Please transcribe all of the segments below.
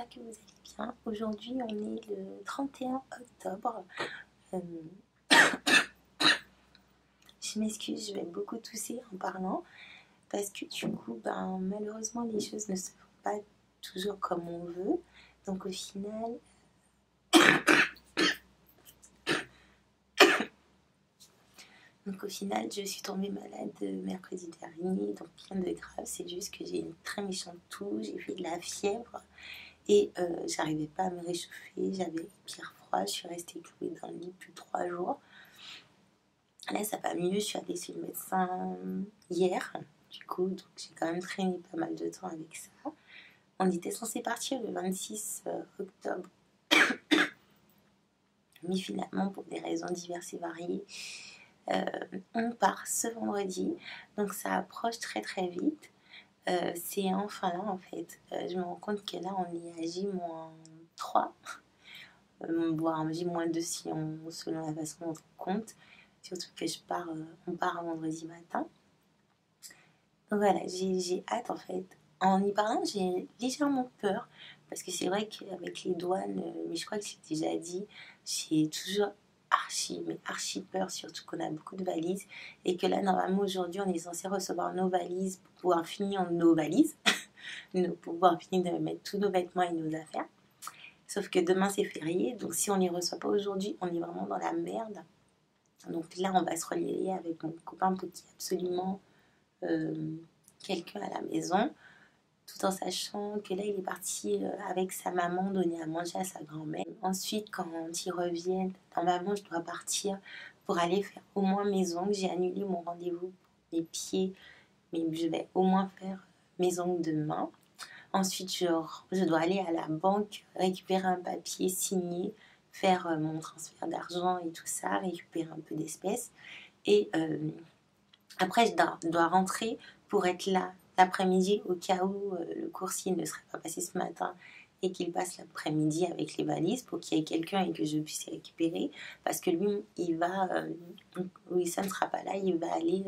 j'espère que vous allez bien. Aujourd'hui, on est le 31 octobre. Euh, je m'excuse, je vais beaucoup tousser en parlant parce que du coup, malheureusement, les choses ne se font pas toujours comme on veut. Donc au final, je suis tombée malade mercredi dernier, donc rien de grave. C'est juste que j'ai une très méchante toux, j'ai fait de la fièvre. Et j'arrivais pas à me réchauffer, j'avais pire froid, je suis restée clouée dans le lit plus de 3 jours. Là ça va mieux, je suis allée chez le médecin hier, du coup, donc j'ai quand même traîné pas mal de temps avec ça. On était censé partir le 26 octobre, mais finalement pour des raisons diverses et variées, on part ce vendredi, donc ça approche très très vite. C'est enfin là en fait, je me rends compte que là on est à J-3, voire J-2 si selon la façon dont on compte, surtout que on part vendredi matin. Donc voilà, j'ai hâte en fait. En y parlant, j'ai légèrement peur, parce que c'est vrai qu'avec les douanes, mais je crois que j'ai déjà dit, j'ai toujours archi peur, surtout qu'on a beaucoup de valises, et que là normalement aujourd'hui on est censé recevoir nos valises pour pouvoir finir nos valises, pour pouvoir finir de mettre tous nos vêtements et nos affaires. Sauf que demain c'est férié, donc si on ne les reçoit pas aujourd'hui, on est vraiment dans la merde. Donc là on va se relayer avec mon copain pour qu'il y ait absolument quelqu'un à la maison, tout en sachant que là il est parti avec sa maman donner à manger à sa grand-mère. Ensuite quand ils reviennent, normalement je dois partir pour aller faire au moins mes ongles. J'ai annulé mon rendez-vous pour mes pieds, mais je vais au moins faire mes ongles demain. Ensuite, je dois aller à la banque, récupérer un papier signé, faire mon transfert d'argent et tout ça, récupérer un peu d'espèces. Et après, je dois rentrer pour être là l'après-midi au cas où le coursier ne serait pas passé ce matin et qu'il passe l'après-midi avec les valises pour qu'il y ait quelqu'un et que je puisse les récupérer. Parce que lui, il va... oui, ça ne sera pas là, il va aller...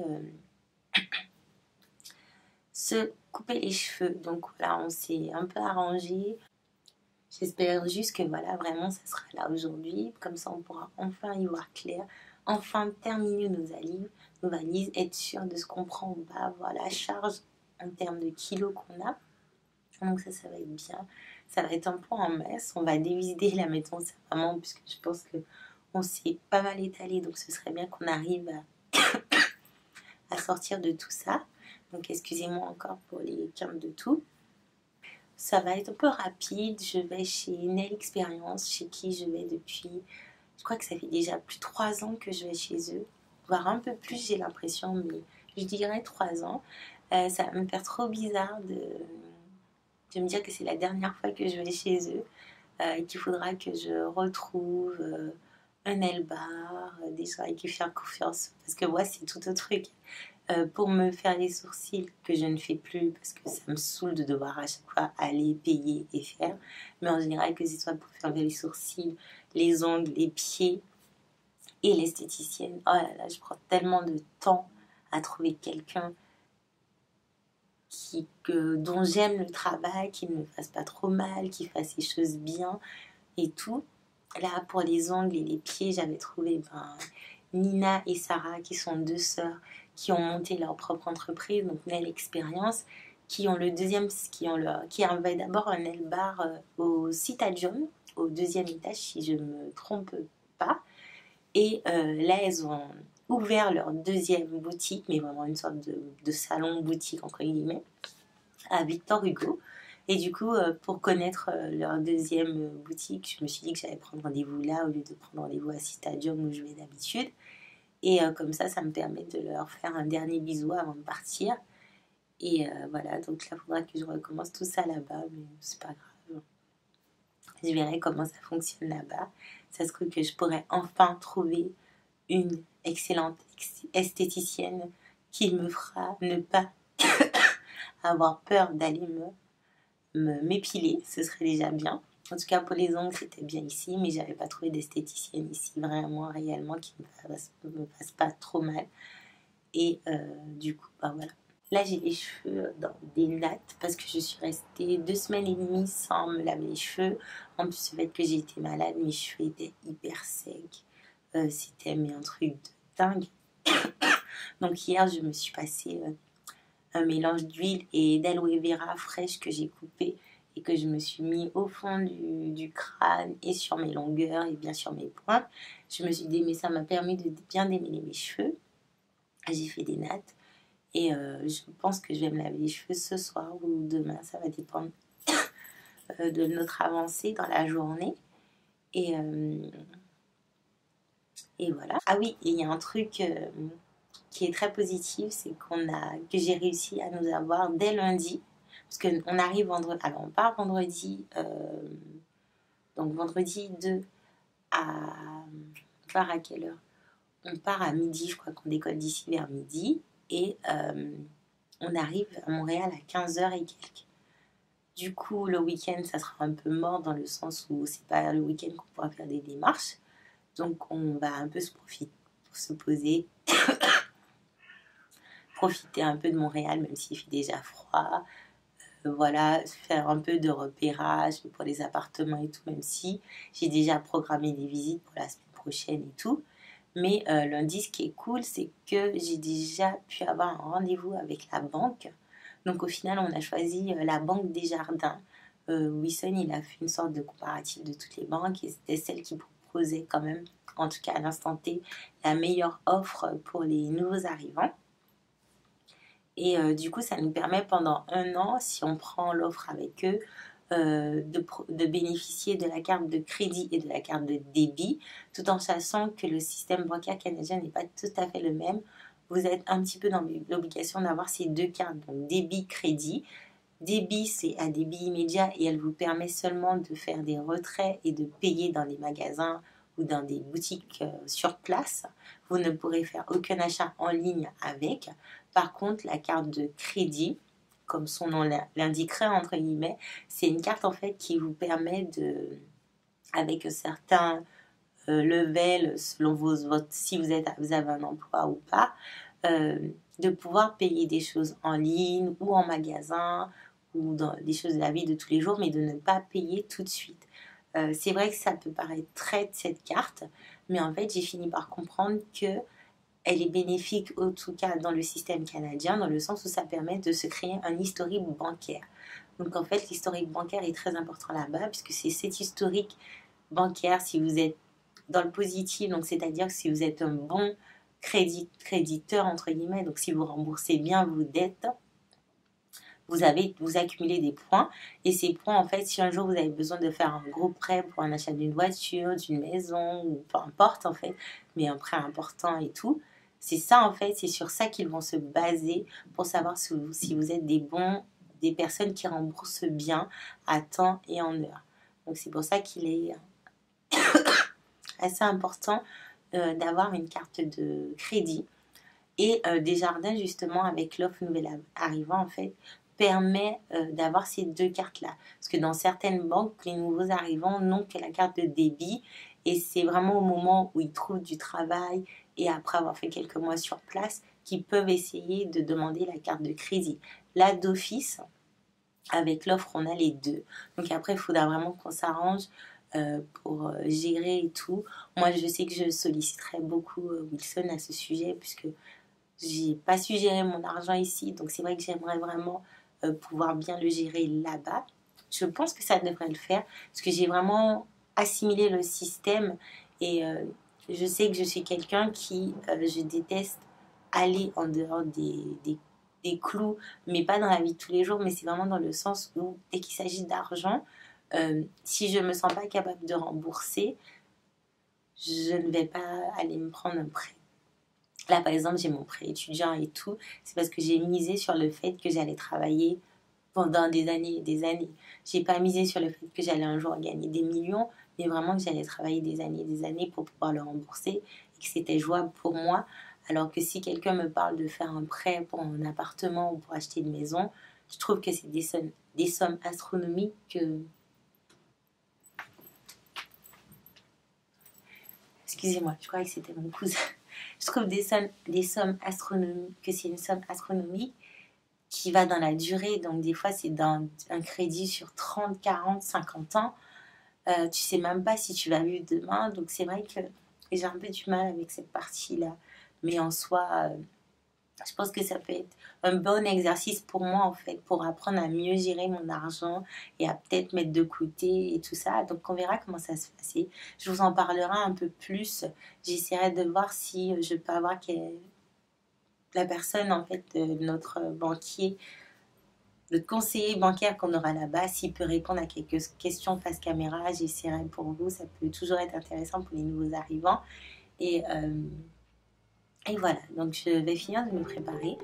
se couper les cheveux. Donc voilà, on s'est un peu arrangé. J'espère juste que voilà, vraiment ça sera là aujourd'hui, comme ça on pourra enfin y voir clair, enfin terminer nos valises, être sûr de ce qu'on prend ou pas, avoir la charge en termes de kilos qu'on a. Donc ça va être bien, ça va être un peu en messe. On va dévider la maison, c'est vraiment, puisque je pense que on s'est pas mal étalé, donc ce serait bien qu'on arrive à sortir de tout ça. Donc excusez-moi encore pour les quintes de tout. Ça va être un peu rapide. Je vais chez Nail Experience, chez qui je vais depuis... Je crois que ça fait déjà plus de 3 ans que je vais chez eux. Voire un peu plus, j'ai l'impression, mais je dirais 3 ans. Ça va me faire trop bizarre de me dire que c'est la dernière fois que je vais chez eux. Qu'il faudra que je retrouve un nail bar, des gens avec qui faire confiance. Parce que moi, c'est tout un truc. Pour me faire les sourcils, que je ne fais plus parce que ça me saoule de devoir à chaque fois aller payer et faire, mais en général que ce soit pour faire les sourcils, les ongles, les pieds et l'esthéticienne, oh là là, je prends tellement de temps à trouver quelqu'un dont j'aime le travail, qui ne me fasse pas trop mal, qui fasse les choses bien et tout. Là pour les ongles et les pieds, j'avais trouvé Nina et Sarah, qui sont 2 sœurs qui ont monté leur propre entreprise, donc Nail Experience, qui avait d'abord un nail bar au Citadium, au 2e étage si je ne me trompe pas. Et là elles ont ouvert leur 2e boutique, mais vraiment une sorte de salon boutique entre guillemets, à Victor Hugo. Et du coup, pour connaître leur 2e boutique, je me suis dit que j'allais prendre rendez-vous là au lieu de prendre rendez-vous à Citadium où je vais d'habitude. Et comme ça me permet de leur faire un dernier bisou avant de partir. Et voilà, donc là, il faudra que je recommence tout ça là-bas, mais c'est pas grave. Je verrai comment ça fonctionne là-bas. Ça se trouve que je pourrais enfin trouver une excellente esthéticienne qui me fera ne pas avoir peur d'aller m'épiler. Ce serait déjà bien. En tout cas, pour les ongles, c'était bien ici, mais j'avais pas trouvé d'esthéticienne ici, vraiment, réellement, qui me fasse pas trop mal. Et du coup, voilà. Là, j'ai les cheveux dans des nattes parce que je suis restée 2 semaines et demie sans me laver les cheveux. En plus, le fait que j'ai été malade, mes cheveux étaient hyper secs. C'était mais un truc de dingue. Donc hier, je me suis passé un mélange d'huile et d'aloe vera fraîche que j'ai coupé et que je me suis mis au fond du crâne et sur mes longueurs et bien sur mes pointes. Je me suis dit, ça m'a permis de bien démêler mes cheveux. J'ai fait des nattes et je pense que je vais me laver les cheveux ce soir ou demain. Ça va dépendre de notre avancée dans la journée. Et, et voilà. Ah oui, il y a un truc qui est très positif, c'est que j'ai réussi à nous avoir dès lundi. Parce qu'on arrive vendredi. Alors, on part vendredi. Donc, vendredi 2 à. On part à quelle heure? On part à midi, je crois qu'on décolle d'ici vers midi. Et on arrive à Montréal à 15h et quelques. Du coup, le week-end, ça sera un peu mort dans le sens où c'est pas le week-end qu'on pourra faire des démarches. Donc, on va un peu se profiter pour se poser. Profiter un peu de Montréal, même s'il fait déjà froid. Voilà, faire un peu de repérage pour les appartements et tout, même si j'ai déjà programmé des visites pour la semaine prochaine et tout. Mais lundi, ce qui est cool, c'est que j'ai déjà pu avoir un rendez-vous avec la banque. Donc au final, on a choisi la Banque Desjardins. Wilson, il a fait une sorte de comparatif de toutes les banques et c'était celle qui proposait quand même, en tout cas à l'instant T, la meilleure offre pour les nouveaux arrivants. Et du coup, ça nous permet pendant 1 an, si on prend l'offre avec eux, de bénéficier de la carte de crédit et de la carte de débit, tout en sachant que le système bancaire canadien n'est pas tout à fait le même. Vous êtes un petit peu dans l'obligation d'avoir ces 2 cartes, donc débit, crédit. Débit, c'est à débit immédiat et elle vous permet seulement de faire des retraits et de payer dans les magasins ou dans des boutiques sur place. Vous ne pourrez faire aucun achat en ligne avec. Par contre, la carte de crédit, comme son nom l'indiquerait entre guillemets, c'est une carte en fait qui vous permet avec certains levels selon si vous avez un emploi ou pas, de pouvoir payer des choses en ligne ou en magasin ou dans des choses de la vie de tous les jours, mais de ne pas payer tout de suite. C'est vrai que ça peut paraître très de cette carte, mais en fait, j'ai fini par comprendre que elle est bénéfique, en tout cas dans le système canadien, dans le sens où ça permet de se créer un historique bancaire. Donc en fait, l'historique bancaire est très important là-bas, puisque c'est cet historique bancaire, si vous êtes dans le positif, donc c'est-à-dire que si vous êtes un bon créditeur, entre guillemets, donc si vous remboursez bien vos dettes, vous accumulez des points. Et ces points, en fait, si un jour vous avez besoin de faire un gros prêt pour un achat d'une voiture, d'une maison, ou peu importe, en fait, mais un prêt important et tout, c'est ça, en fait, c'est sur ça qu'ils vont se baser pour savoir si vous êtes des personnes qui remboursent bien à temps et en heure. Donc, c'est pour ça qu'il est assez important d'avoir une carte de crédit. Et Desjardins, justement, avec l'offre nouvelle arrivant, en fait, permet d'avoir ces 2 cartes-là. Parce que dans certaines banques, les nouveaux arrivants n'ont que la carte de débit. Et c'est vraiment au moment où ils trouvent du travail et après avoir fait quelques mois sur place qu'ils peuvent essayer de demander la carte de crédit. Là, d'office, avec l'offre, on a les 2. Donc après, il faudra vraiment qu'on s'arrange pour gérer et tout. Moi, je sais que je solliciterai beaucoup Wilson à ce sujet puisque j'ai pas su gérer mon argent ici. Donc c'est vrai que j'aimerais vraiment pouvoir bien le gérer là-bas. Je pense que ça devrait le faire parce que j'ai vraiment assimilé le système et je sais que je suis quelqu'un qui, je déteste aller en dehors des clous, mais pas dans la vie de tous les jours, mais c'est vraiment dans le sens où dès qu'il s'agit d'argent, si je me sens pas capable de rembourser, je ne vais pas aller me prendre un prêt. Là, par exemple, j'ai mon prêt étudiant et tout. C'est parce que j'ai misé sur le fait que j'allais travailler pendant des années et des années. J'ai pas misé sur le fait que j'allais un jour gagner des millions, mais vraiment que j'allais travailler des années et des années pour pouvoir le rembourser et que c'était jouable pour moi. Alors que si quelqu'un me parle de faire un prêt pour un appartement ou pour acheter une maison, je trouve que c'est des sommes astronomiques que... Excusez-moi, je croyais que c'était mon cousin. Je trouve des sommes astronomiques, que c'est une somme astronomique qui va dans la durée. Donc, des fois, c'est un crédit sur 30, 40, 50 ans. Tu sais même pas si tu vas vivre demain. Donc, c'est vrai que j'ai un peu du mal avec cette partie-là. Mais en soi, je pense que ça peut être un bon exercice pour moi, en fait, pour apprendre à mieux gérer mon argent et à peut-être mettre de côté et tout ça. Donc, on verra comment ça se passe. Je vous en parlerai un peu plus. J'essaierai de voir si je peux avoir la personne, en fait, de notre banquier, notre conseiller bancaire qu'on aura là-bas, s'il peut répondre à quelques questions face caméra. J'essaierai pour vous. Ça peut toujours être intéressant pour les nouveaux arrivants. Et voilà, donc je vais finir de me préparer.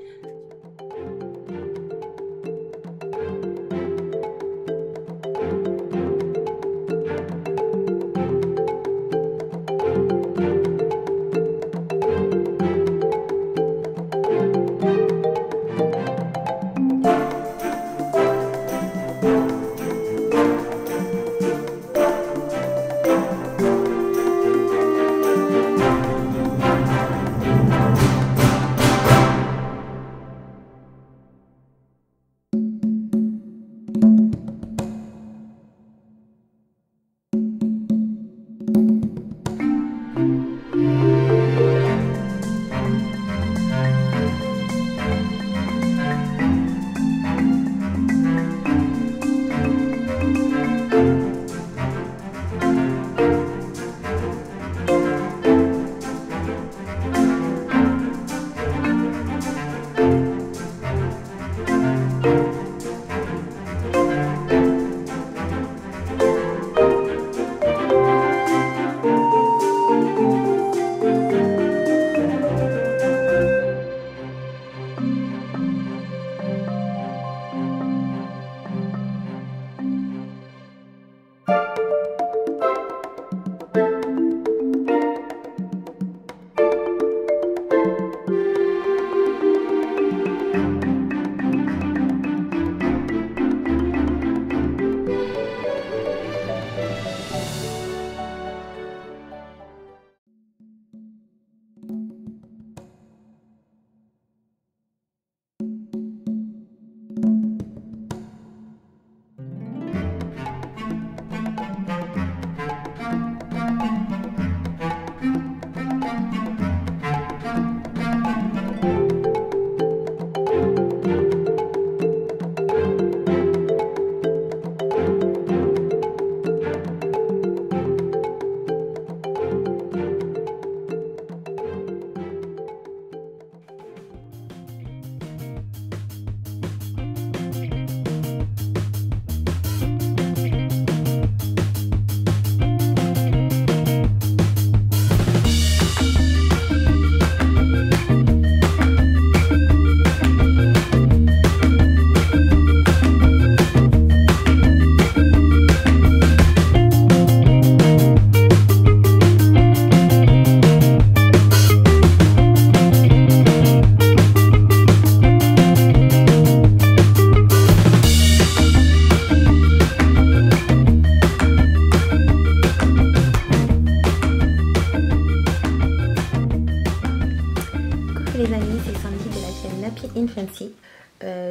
Les amis, c'est Sandy de la chaîne Nappy in Fancy.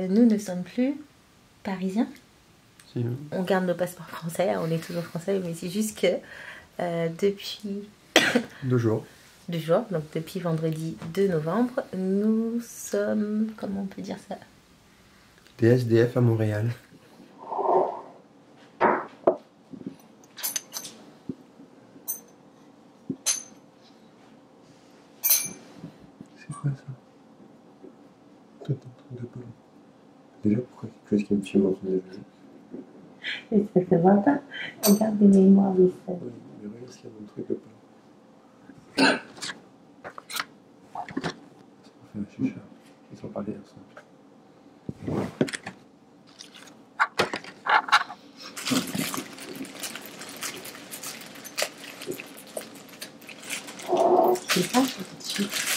Nous ne sommes plus parisiens. Si, oui. On garde nos passeports français, on est toujours français, mais c'est juste que depuis 2 jours. 2 jours, donc depuis vendredi 2 novembre, nous sommes, comment on peut dire ça? Des SDF à Montréal. C'est quoi ça? Toi, t'es en train de parler. Déjà, pourquoi quelque chose qui me filme en train de jouer? Et ça se voit pas. Regarde des mémoires de ça. Oui, mais regarde s'il y a mon truc de pas. Ça m'a fait un chicha. Ils sont parlé ensemble. C'est ça, c'est tout de suite.